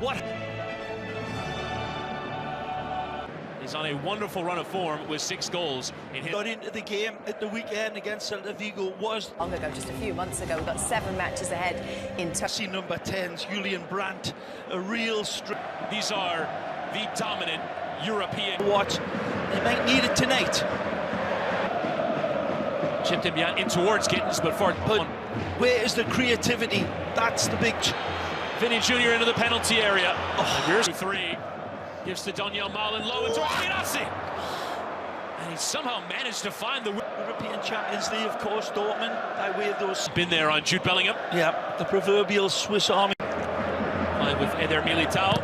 What? He's on a wonderful run of form with 6 goals. Got into the game at the weekend against Celta Vigo was long ago, just a few months ago. We've got 7 matches ahead in See number 10's Julian Brandt, a real These are the dominant European. What? They might need it tonight. Chipped him in towards Gittins, but where is the creativity? That's the big. Vinny Jr. into the penalty area. Here's 3. Gives to Daniel Malin low into Girassi. And he somehow managed to find the European Champions League, of course, Dortmund, by way of those. Been there on Jude Bellingham. Yeah, the proverbial Swiss Army. Playing with Eder Militao.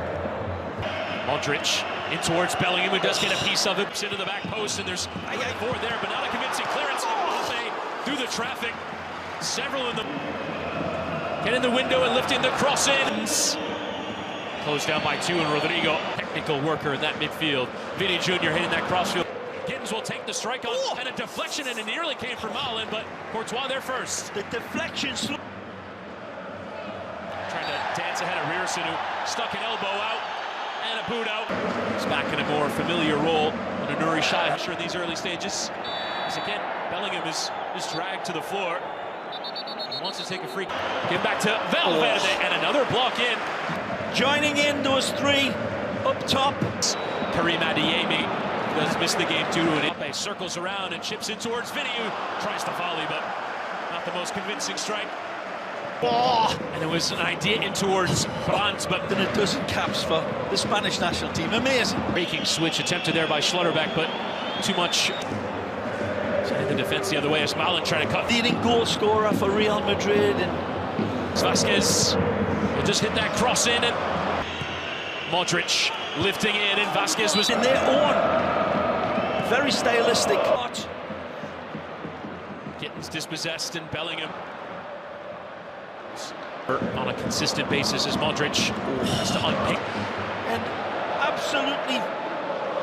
Modric in towards Bellingham, who does get a piece of it. Into the back post, and there's 4 there, but not a convincing clearance. Through the traffic. Several in the... Get in the window and lifting the cross in. Closed down by 2, and Rodrigo, technical worker in that midfield. Vinny Jr. hitting that crossfield. Gittins will take the strike on, and a deflection, and it nearly came from Malin, but Courtois there first. The deflection. Trying to dance ahead of Rierson, who stuck an elbow out and a boot out. He's back in a more familiar role under Nuri Shai. Sure, in these early stages. As again, Bellingham is dragged to the floor. He wants to take a free. Get back to Valverde, and another block in. Joining in those 3 up top. Karim Adeyemi does miss the game due to an Mbappe circles around and chips in towards Vinny, who tries to volley, but not the most convincing strike. And it was an idea in towards Brandt, but then it doesn't caps for the Spanish national team. Amazing. Breaking switch attempted there by Schlotterbeck, but too much. Sending the defense the other way as Malin trying to cut. Leading goal scorer for Real Madrid, and Vasquez will just hit that cross in, and Modric lifting in, and Vasquez was in their own very stylistic. Gittins dispossessed, and Bellingham on a consistent basis as Modric has to unpick. And absolutely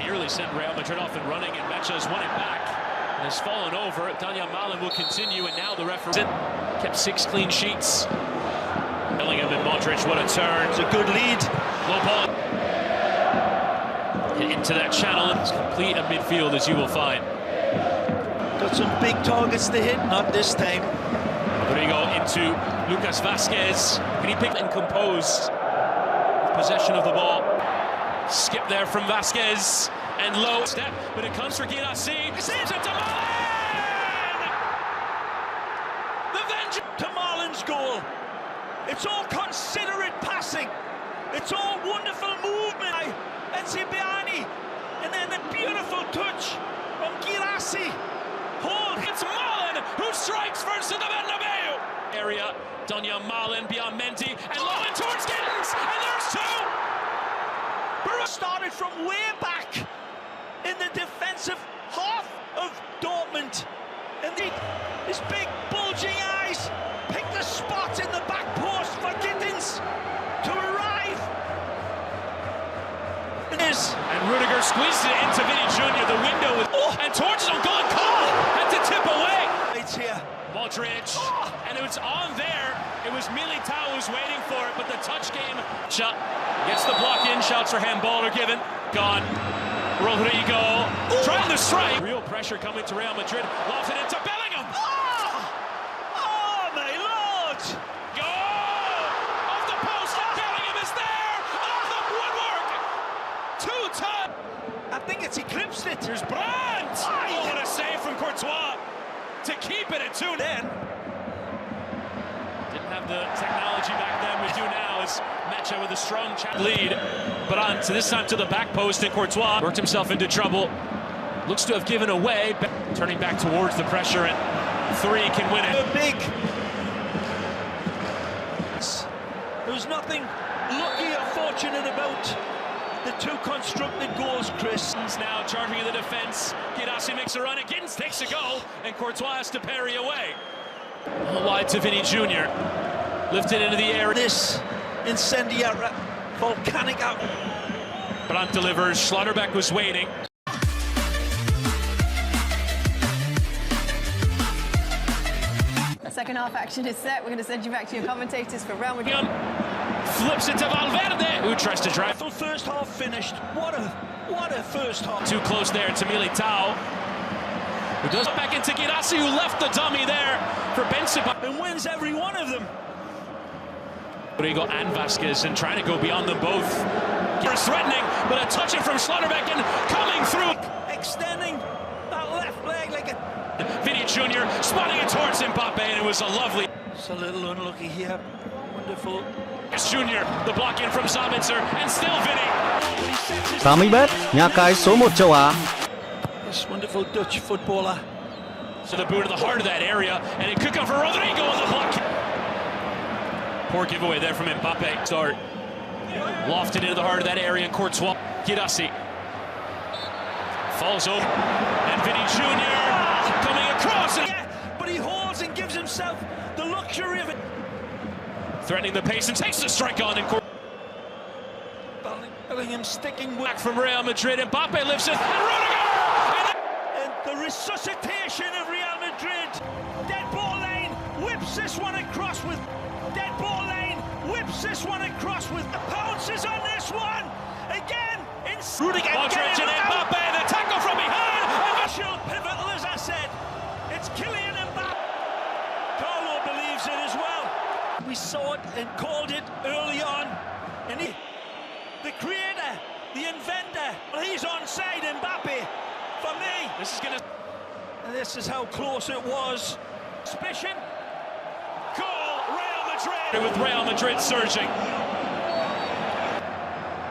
nearly sent Real Madrid off and running, and Mecha has won it back and has fallen over. Daniel Malin will continue, and now the referee kept 6 clean sheets. Bellingham and Modric, what a turn. It's a good lead. Low ball. Hit into that channel. It's complete a midfield, as you will find. Got some big targets to hit, not this time. Rodrigo into Lucas Vasquez. Can he pick and composed with possession of the ball? Skip there from Vasquez. And low step, but it comes for Girassi. Saves it to Malin! The vengeance to Malin's goal. It's all considerate passing. It's all wonderful movement by Encibiani. And then the beautiful touch from Girassi. Hold. It's Malin who strikes first in the Bernabeu area. Daniel Malin beyond Mendy, and low in towards Gittins, and there's 2. Started from way back in the defensive half of Dortmund, and his big bulging eyes picked the spot in the back post for Gittins to arrive. And Rudiger squeezed it into Vinny Jr. The window was and towards his own goal, and Cole had to tip away. It's here. Modric, and it was on there. It was Militao who's waiting for it, but the touch game. Shot gets the block in, shouts for handball are given. Gone. Rodrigo trying to strike. Real pressure coming to Real Madrid. Lofts it into Bellingham. Oh my lord! Goal! Off the post, and Bellingham is there! Off the woodwork! 2-ton! I think it's eclipsed it. Here's Brandt! Oh, what a save from Courtois to keep it at 2 then. Didn't have the technology back then, we do now, as Mecha with a strong lead. But on to this time to the back post, and Courtois worked himself into trouble. Looks to have given away. Turning back towards the pressure, and 3 can win it. Big. There was nothing lucky or fortunate about the 2 constructed goals, Chris. Now charging in the defense. Girassi makes a run, and Gittins takes a go, and Courtois has to parry away. Wide to Vinny Jr. Lifted into the air. This incendiary, volcanic out. Brandt delivers. Schlotterbeck was waiting. Second half action is set. We're going to send you back to your commentators for Real Madrid. Flips it to Valverde, who tries to drive. First half finished. What a first half. Too close there to Militao, who goes back into Girassi, who left the dummy there for Benzema. And wins every one of them. Rodrigo and Vasquez, and trying to go beyond them both. Here's threatening, but a touch it from Slaughterbeck coming through. Extending that left leg like a... Vinny Jr. spotting it towards Mbappe, and it was a lovely... It's a little unlucky here. Wonderful. Junior, the block in from Sabitzer, and still Vinny. Samibet, nhà cái số 1 châu Á. This wonderful Dutch footballer. So the boot to the heart of that area, and it could come for Rodrigo on the block. Poor giveaway there from Mbappe. Start lofted into the heart of that area, and Courtois. Girassi falls over, and Vinny Jr. coming across. Yeah, but he holds and gives himself the luxury of it. Threatening the pace and takes the strike on. And Bellingham sticking with... back from Real Madrid. Mbappe lifts it, and Rudiger! And the resuscitation of Real Madrid. Dead ball lane, whips this one across with... Dead ball lane, whips this one across with... The pounces on this one! Again, in... Rudiger, Modric and Mbappe, the tackle from behind! Pivotal, as I said. It's Kylian Mbappe. Carlo believes it as well. We saw it and called it early on. And the creator, the inventor, well, he's onside, Mbappe. For me, This is gonna... and this is how close it was. Suspicion. Goal, Real Madrid! With Real Madrid surging.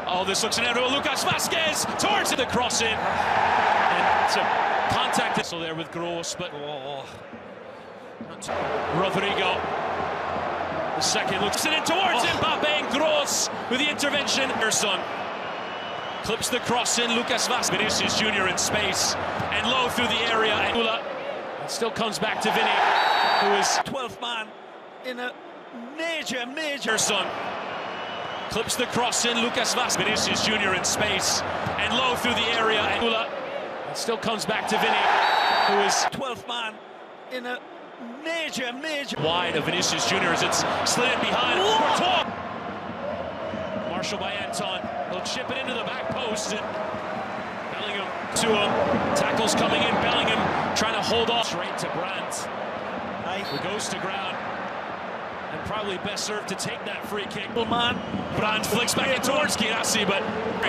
Oh, this looks an to Lucas Vasquez towards the cross in. And it's a contact. So there with Gross, but Rodrigo. The second looks it in towards Mbappe, and Gross with the intervention. Erson clips the cross in. Lucas Vasquez. Vinicius Jr. in space and low through the area. And it still comes back to Vinny, who is 12th man in a major. Erson clips the cross in. Lucas Vasquez. Vinicius Jr. in space and low through the area. And it still comes back to Vinny, who is 12th man in a major. wide of Vinicius Jr. as it's slid in behind. Courtois. Marshall by Anton. He'll chip it into the back post. And Bellingham to him. Tackles coming in. Bellingham trying to hold off. Straight to Brandt. Who goes to ground. And probably best served to take that free kick. Brandt flicks back in towards Girassi, but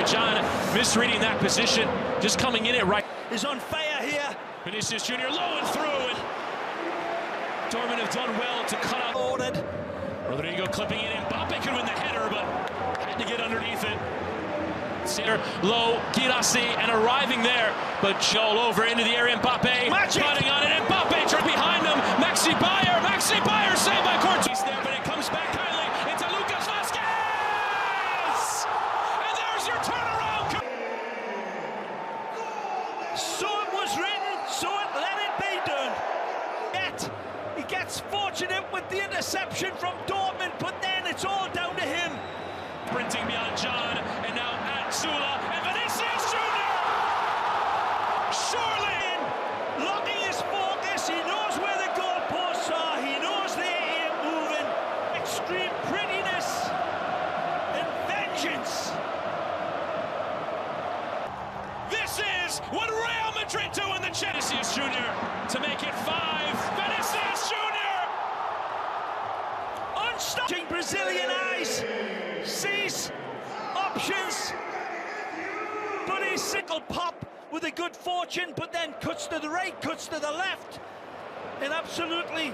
John misreading that position. Just coming in it right. Is on fire here. Vinicius Jr. low and through. And Dortmund have done well to cut out. Ordered. Rodrigo clipping it in. Mbappe could win the header, but had to get underneath it. Center low, Girassi, and arriving there, but all over into the area. Mbappe putting on it. Mbappe turned behind him. Maxi Bayer saved by Courtois there, but it comes back kindly into Lucas Vasquez, and there's your turnaround. So it was written, so let it be done. Yet he gets fortunate with the interception from Dortmund, but then it's all down to him. Sprinting beyond John, and now at Zula, and Vinicius Jr. Surely Locking his focus, he knows where the goalposts are, he knows they ain't moving. Extreme prettiness and vengeance. This is what Real Madrid do in the Vinicius Jr. to make it 5. Vinicius Jr. Unstopping Brazilian eyes. Sees options, but his sickle pop with a good fortune, but then cuts to the right, cuts to the left, and absolutely